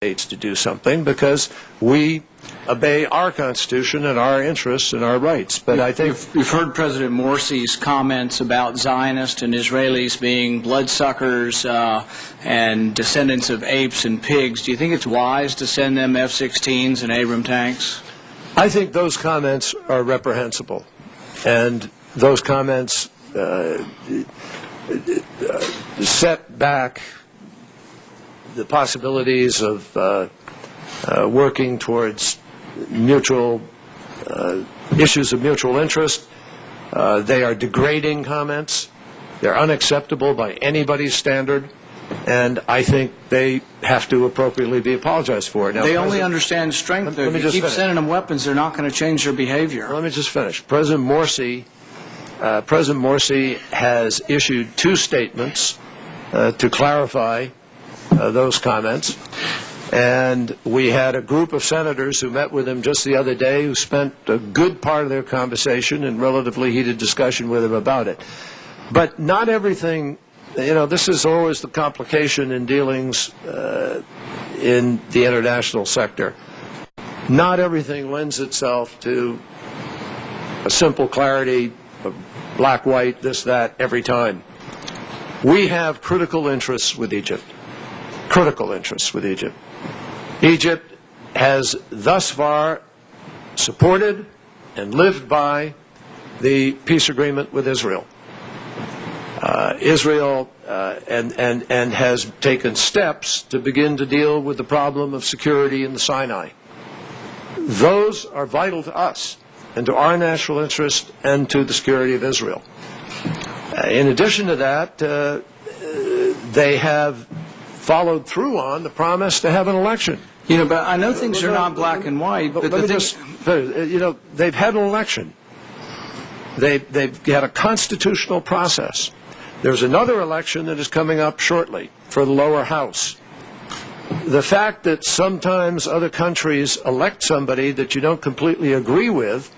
States to do something because we obey our Constitution and our interests and our rights. But I think you've heard President Morsi's comments about Zionists and Israelis being bloodsuckers and descendants of apes and pigs. Do you think it's wise to send them F-16s and Abrams tanks? I think those comments are reprehensible, and those comments set back the possibilities of working towards mutual issues of mutual interest. They are degrading comments. They're unacceptable by anybody's standard, and I think they have to appropriately be apologized for. Now, they only understand strength. If you keep sending them weapons, they're not going to change their behavior. Let me just finish. President Morsi has issued 2 statements to clarify those comments, and we had a group of senators who met with him just the other day who spent a good part of their conversation in relatively heated discussion with him about it. But not everything, this is always the complication in dealings in the international sector. Not everything lends itself to a simple clarity of black, white, this, that, every time. We have critical interests with Egypt. Critical interests with Egypt. Egypt has thus far supported and lived by the peace agreement with Israel. Israel and has taken steps to begin to deal with the problem of security in the Sinai. Those are vital to us and to our national interest and to the security of Israel. In addition to that, they have followed through on the promise to have an election. But I know things are not black and white. But they've had an election. They've had a constitutional process. There's another election that is coming up shortly for the lower house. The fact that sometimes other countries elect somebody that you don't completely agree with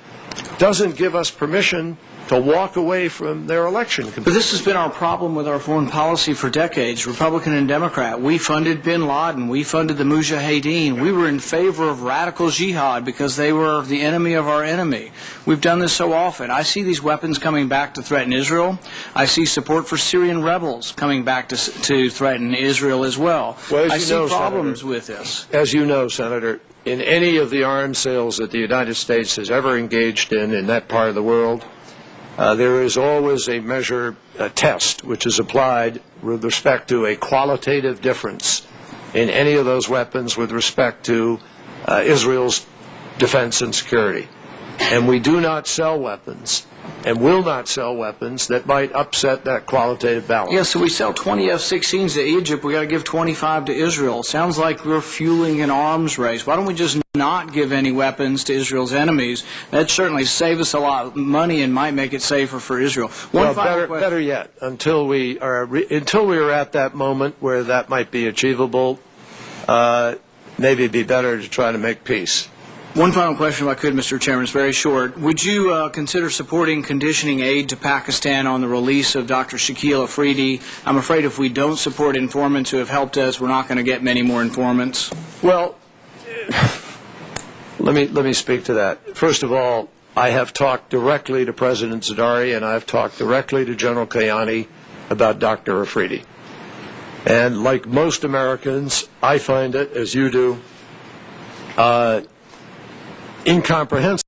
doesn't give us permission to walk away from their election. But this has been our problem with our foreign policy for decades, Republican and Democrat. We funded bin Laden. We funded the Mujahideen. We were in favor of radical jihad because they were the enemy of our enemy. We've done this so often. I see these weapons coming back to threaten Israel. I see support for Syrian rebels coming back to threaten Israel as well. I see problems with this. As you know, Senator, in any of the arms sales that the United States has ever engaged in that part of the world, there is always a measure, a test, which is applied with respect to a qualitative difference in any of those weapons with respect to Israel's defense and security. And we do not sell weapons and will not sell weapons that might upset that qualitative balance. Yeah, so we sell 20 F-16s to Egypt. We got to give 25 to Israel. Sounds like we're fueling an arms race. Why don't we just not give any weapons to Israel's enemies? That'd certainly save us a lot of money and might make it safer for Israel. Better yet, until we are at that moment where that might be achievable, maybe it'd be better to try to make peace. One final question, if I could, Mr. Chairman. It's very short. Would you consider supporting conditioning aid to Pakistan on the release of Dr. Shakil Afridi? I'm afraid if we don't support informants who have helped us, we're not going to get many more informants. Well, let me speak to that. First of all, I have talked directly to President Zardari and I have talked directly to General Kayani about Dr. Afridi. And like most Americans, I find it, as you do, incomprehensible